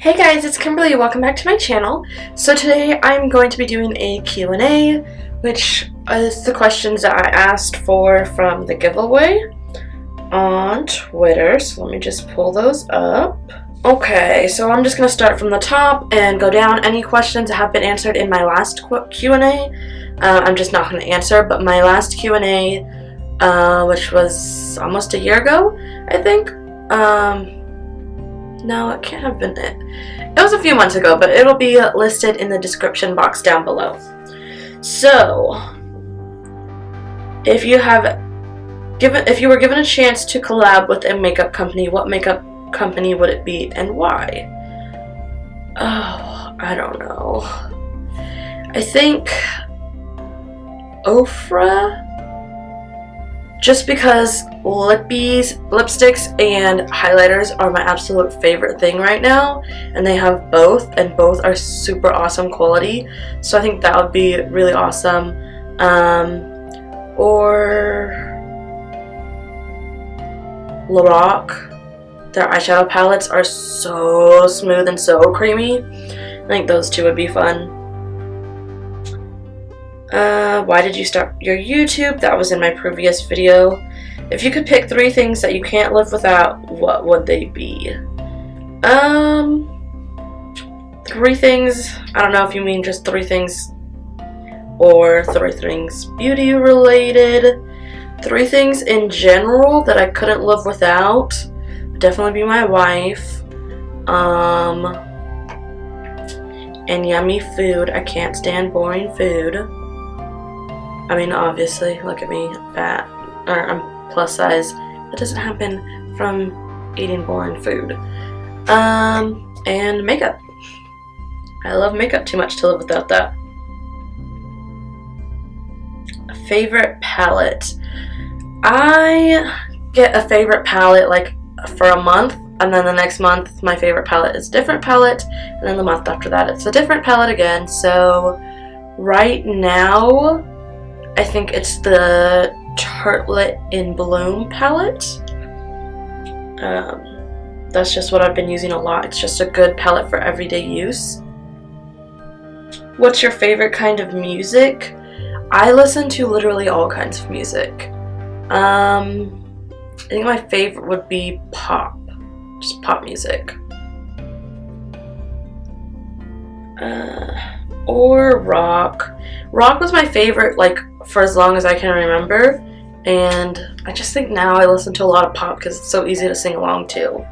Hey guys, it's Kimberly. Welcome back to my channel. So today I'm going to be doing a Q&A, which is the questions that I asked for from the giveaway on Twitter. So let me just pull those up. Okay, so I'm just going to start from the top and go down. Any questions that have been answered in my last Q&A, I'm just not going to answer, but my last Q&A, which was almost a year ago, I think, no, it can't have been it. It was a few months ago, but it'll be listed in the description box down below. So, if you were given a chance to collab with a makeup company, what makeup company would it be and why? Oh, I don't know. I think Ofra, just because lipsticks and highlighters are my absolute favorite thing right now, and they have both, and both are super awesome quality, so I think that would be really awesome. Or Lorac. Their eyeshadow palettes are so smooth and so creamy. I think those two would be fun. Why did you start your YouTube? That was in my previous video. If you could pick 3 things that you can't live without, what would they be? 3 things, I don't know if you mean just 3 things or 3 things beauty related. 3 things in general that I couldn't live without would definitely be my wife. And yummy food. I can't stand boring food. I mean, obviously, look at me, fat, or I'm plus size. That doesn't happen from eating boring food. And makeup. I love makeup too much to live without that. A favorite palette. I get a favorite palette like for a month, and then the next month my favorite palette is a different palette, and then the month after that it's a different palette again. So right now I think it's the Tartelette in Bloom palette. That's just what I've been using a lot. It's just a good palette for everyday use. What's your favorite kind of music? I listen to literally all kinds of music. I think my favorite would be pop. Just pop music. Or rock. Rock was my favorite, like, for as long as I can remember, and I just think now I listen to a lot of pop because it's so easy to sing along to.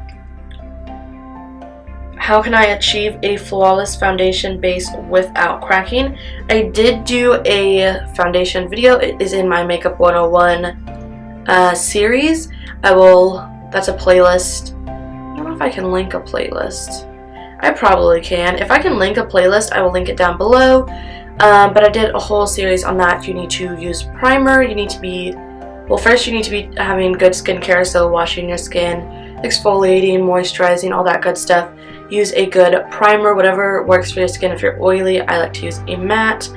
How can I achieve a flawless foundation base without cracking? I did do a foundation video. It is in my Makeup 101 series. That's a playlist. I don't know if I can link a playlist. I probably can. If I can link a playlist, I will link it down below. But I did a whole series on that. You need to use primer. You need to be, well, first you need to be having good skincare, so washing your skin, exfoliating, moisturizing, all that good stuff. Use a good primer, whatever works for your skin. If you're oily, I like to use a matte,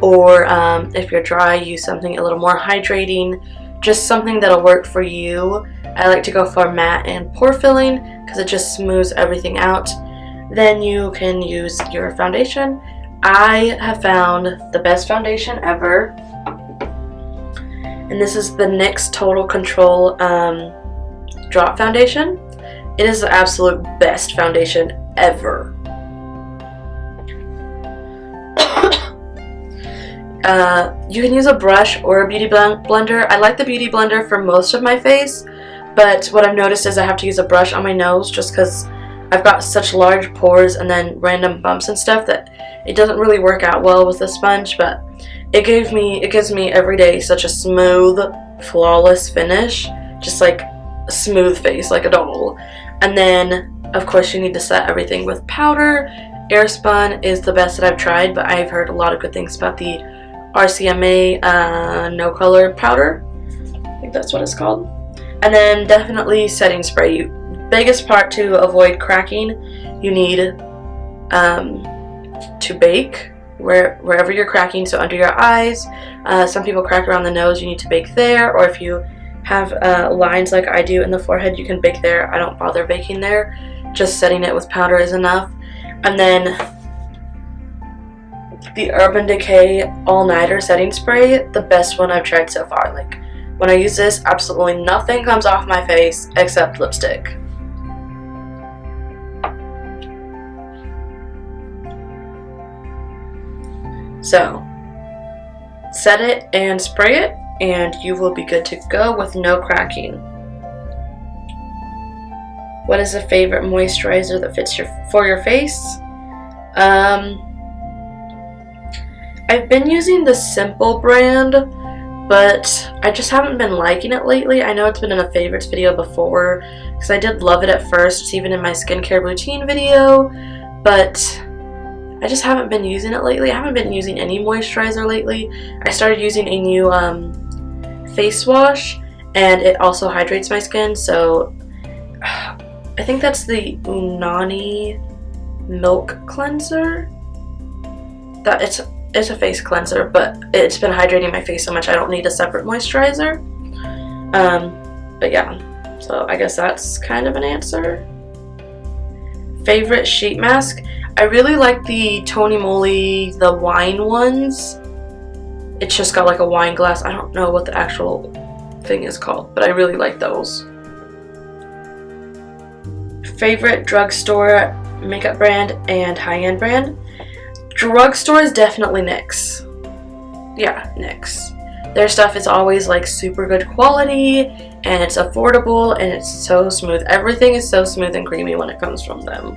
or if you're dry, use something a little more hydrating, just something that'll work for you. I like to go for matte and pore filling because it just smooths everything out. Then you can use your foundation. I have found the best foundation ever, and this is the NYX Total Control Drop Foundation. It is the absolute best foundation ever. You can use a brush or a beauty blender. I like the beauty blender for most of my face, but what I've noticed is I have to use a brush on my nose just because I've got such large pores and then random bumps and stuff that it doesn't really work out well with the sponge, but it gives me every day such a smooth, flawless finish, just like a smooth face, like a doll. And then, of course, you need to set everything with powder. Airspun is the best that I've tried, but I've heard a lot of good things about the RCMA no color powder. I think that's what it's called. And then definitely setting spray. Biggest part to avoid cracking, you need to bake wherever you're cracking, so under your eyes. Some people crack around the nose, you need to bake there, or if you have lines like I do in the forehead, you can bake there. I don't bother baking there. Just setting it with powder is enough. And then the Urban Decay All-Nighter Setting Spray, the best one I've tried so far. Like, when I use this, absolutely nothing comes off my face except lipstick. So, set it and spray it, and you will be good to go with no cracking. What is a favorite moisturizer that fits for your face? I've been using the Simple brand, but I just haven't been liking it lately. I know it's been in a favorites video before, because I did love it at first, even in my skincare routine video, but I just haven't been using it lately. I haven't been using any moisturizer lately. I started using a new face wash, and it also hydrates my skin, so I think that's the Unani Milk Cleanser. That it's a face cleanser, but it's been hydrating my face so much I don't need a separate moisturizer. But yeah, so I guess that's kind of an answer. Favorite sheet mask? I really like the Tony Moly, the wine ones. It's just got like a wine glass. I don't know what the actual thing is called, but I really like those. Favorite drugstore makeup brand and high-end brand? Drugstore is definitely NYX. Yeah, NYX. Their stuff is always like super good quality, and it's affordable, and it's so smooth. Everything is so smooth and creamy when it comes from them.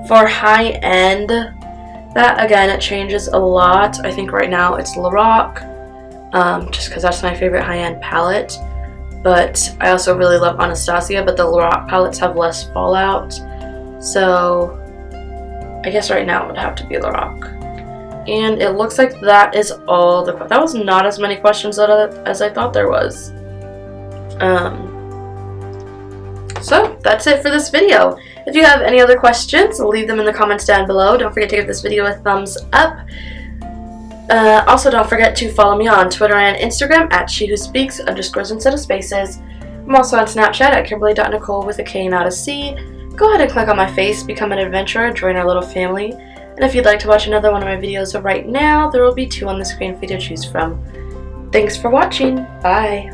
For high-end, that again, it changes a lot. I think right now it's Lorac, just because that's my favorite high-end palette. But I also really love Anastasia, but the Lorac palettes have less fallout. So I guess right now it would have to be Lorac. And it looks like that is all that was not as many questions as I thought there was. So that's it for this video. If you have any other questions, leave them in the comments down below. Don't forget to give this video a thumbs up. Also, don't forget to follow me on Twitter and Instagram at SheWhoSpeaks, underscores instead of spaces. I'm also on Snapchat at Kimberly.Nicole with a K, not a C. Go ahead and click on my face, become an adventurer, join our little family. And if you'd like to watch another one of my videos right now, there will be 2 on the screen for you to choose from. Thanks for watching. Bye.